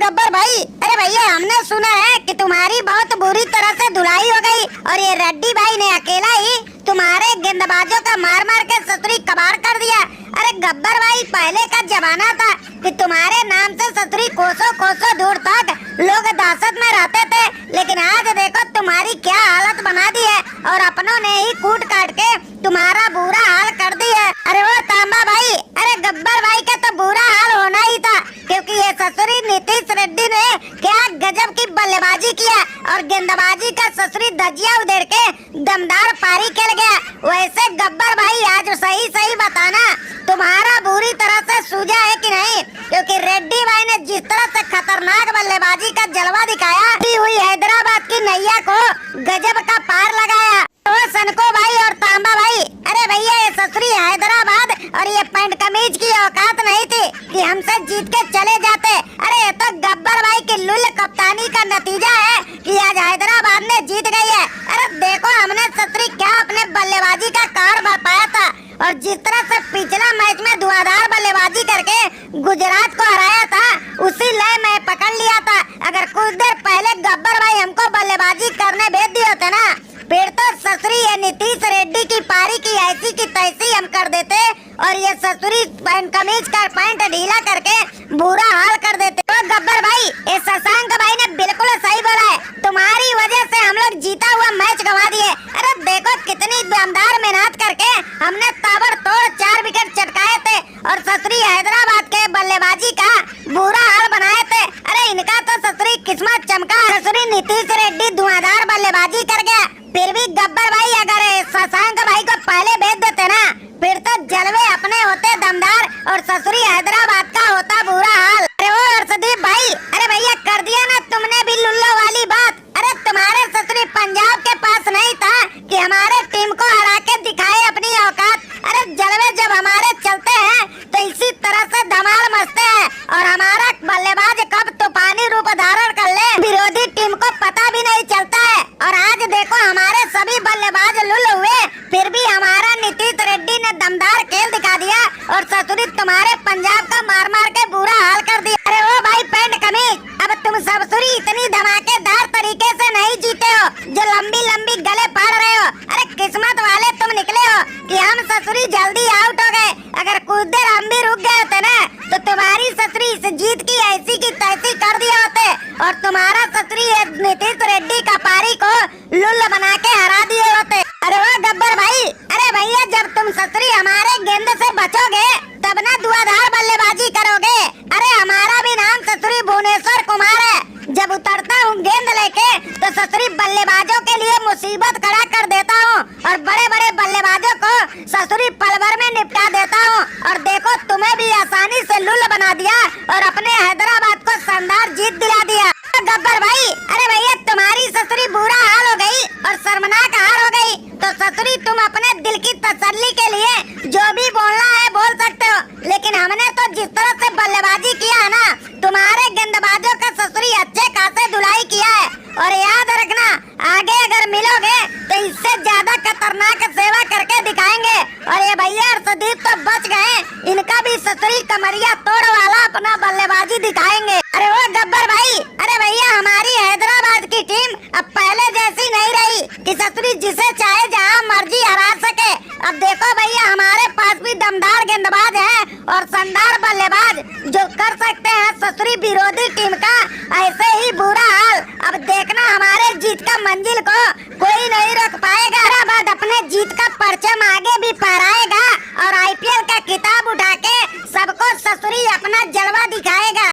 गब्बर भाई, अरे भैया हमने सुना है कि तुम्हारी बहुत बुरी तरह से धुलाई हो गई और ये रेड्डी भाई ने अकेला ही तुम्हारे गेंदबाजों का मार मार के ससुरी कबाड़ कर दिया। अरे गब्बर भाई, पहले का जमाना था कि तुम्हारे नाम से ससुरी कोसों कोसों दूर तक लोग दहशत में रहते थे, लेकिन आज देखो तुम्हारी क्या हालत बना दी है और अपनों ने ही कूट काट के तुम्हारा बुरा हाल कर दी है। अरे वो तांबा भाई, अरे गब्बर भाई का तो बुरा हाल होना ही था, क्योंकि ये ससुरी नीतीश रेड्डी ने क्या गजब की बल्लेबाजी किया और गेंदबाजी का ससुरी धजिया उधेड़ के दमदार पारी खेल गया। वैसे गब्बर भाई, आज सही सही बताना तुम्हारा बुरी तरह से सूझा है कि नहीं, क्योंकि रेड्डी भाई ने जिस तरह से खतरनाक बल्लेबाजी का जलवा दिखाया, हुई हैदराबाद की नैया को गजब का पार लगाया। तो सनको भाई और तांबा भाई, अरे भैया ये ससुरी हैदराबाद और ये पैंट कमीज की औकात नहीं थी कि हमसे जीत के चले जाते। अरे ये तो गब्बर भाई की लुल कप्तानी का नतीजा है कि आज हैदराबाद ने जीत गई है। अरे देखो हमने ससुरी क्या अपने बल्लेबाजी का कार भर पाया था और जिस तरह से पिछला मैच में धुआंधार बल्लेबाजी करके गुजरात को हराया था, उसी लय में पकड़ लिया था। अगर कुछ देर पहले गब्बर भाई हमको बल्लेबाजी करने भेज दिए होते ना, फिर तो ससुरी ये नीतीश रेड्डी की पारी की ऐसी की तैसी हम कर देते और ये ससुरी कमीज का पैंट ढीला करके बुरा हाल कर देते। तो गब्बर भाई, ये शशांक भाई ने बिल्कुल सही बोला है, तुम्हारी वजह से हम लोग जीता हुआ मैच गंवा दिए। अरे देखो कितनी दमदार मेहनत करके हमने ताबड़तोड़ 4 विकेट चटकाए थे और ससुरी हैदराबाद के बल्लेबाजी का बुरा हाल बनाए थे। अरे इनका तो ससुरी किस्मत चमका, ससुरी नीतीश रेड्डी धुआंधार बल्लेबाजी कर गया। फिर भी गब्बर भाई, अगर शशांक भाई को पहले भेज देते ना, फिर तो जलवे अपने होते दमदार और ससुरी हैदराबाद का होता बुरा हाल। अरे वो अर्शदीप भाई, अरे भैया कर दिया ना तुमने भी लुल्लो वाली बात। अरे तुम्हारे ससुरी पंजाब के पास नहीं था कि हमारे टीम को हरा के दिखाए अपनी औकात। अरे जलवे जब हमारे चलते हैं तो इसी तरह से धमाल मचते हैं और हमारा बल्लेबाज कब तूफानी रूप धारण कर ले विरोधी टीम को पता भी नहीं चलता है। और आज देखो हमारे सभी बल्लेबाज लुल हुए, फिर भी हमारा नीतीश रेड्डी ने दमदार खेल दिखा दिया और ससुरी तुम्हारे पंजाब का मार मार के बुरा हाल कर दिया। अरे वो भाई पैंट कमीज, अब तुम ससुरी इतनी धमाकेदार तरीके से नहीं जीते हो जो लंबी लंबी गले फाड़ रहे हो। अरे किस्मत वाले तुम निकले हो कि हम ससुरी जल्दी आउट हो गए। अगर कुछ देर हम भी रुक गए होते ना, तो तुम्हारी ससुरी इस जीत की ऐसी की तैसी कर दिया होते और तुम्हारा ससुरी नीतीश रेड्डी का पारी को लुल्ल बना के हरा दिए होते। अरे वो गब्बर भाई, अरे भैया जब तुम ससुरी हमारे गेंद से बचोगे तब ना धुआंधार बल्लेबाजी करोगे। अरे हमारा भी नाम ससुरी भुवनेश्वर कुमार है, जब उतरता हूँ गेंद लेके तो ससुरी बल्लेबाजों के लिए मुसीबत खड़ा कर देता हूँ और बड़े बड़े बल्लेबाजों को ससुरी पल भर में निपटा देता हूँ। और देखो तुम्हें भी आसानी से लुल्ल बना दिया और अपने हैदराबाद को शानदार जीत दिला दिया। गब्बर भाई, अरे भैया तुम्हारी ससुरी बुरा हाल हो गई और शर्मनाक हाल हो गई, तो ससुरी तुम अपने दिल की तसल्ली के लिए जो भी बोलना है बोल सकते हो, लेकिन हमने तो जिस तरह से बल्लेबाजी किया है ना, तुम्हारे गेंदबाजों का ससुरी अच्छे खासे धुलाई किया है। और याद रखना, आगे अगर मिलोगे तो इससे ज्यादा खतरनाक सेवा करके दिखाएंगे। और ये भैया अर्शदीप तो बच गए, इनका भी ससुरी कमरिया तोड़ वाला अपना बल्लेबाजी दिखाएंगे। अरे वो गब्बर भाई, अरे भैया हमारी हैदराबाद की टीम अब पहले जैसी नहीं रही कि ससुरी जिसे चाहे जहां मर्जी हरा सके। अब देखो भैया हमारे पास भी दमदार गेंदबाज हैं और शानदार बल्लेबाज जो कर सकते हैं ससुरी विरोधी टीम का ऐसे ही बुरा हाल। अब देखना हमारे जीत का मंजिल को कोई नहीं रोक पाएगा। हैदराबाद अपने जीत का परचम आगे भी फहराएगा और IPL का खिताब उठा के सबको ससुरी अपना जलवा दिखाएगा।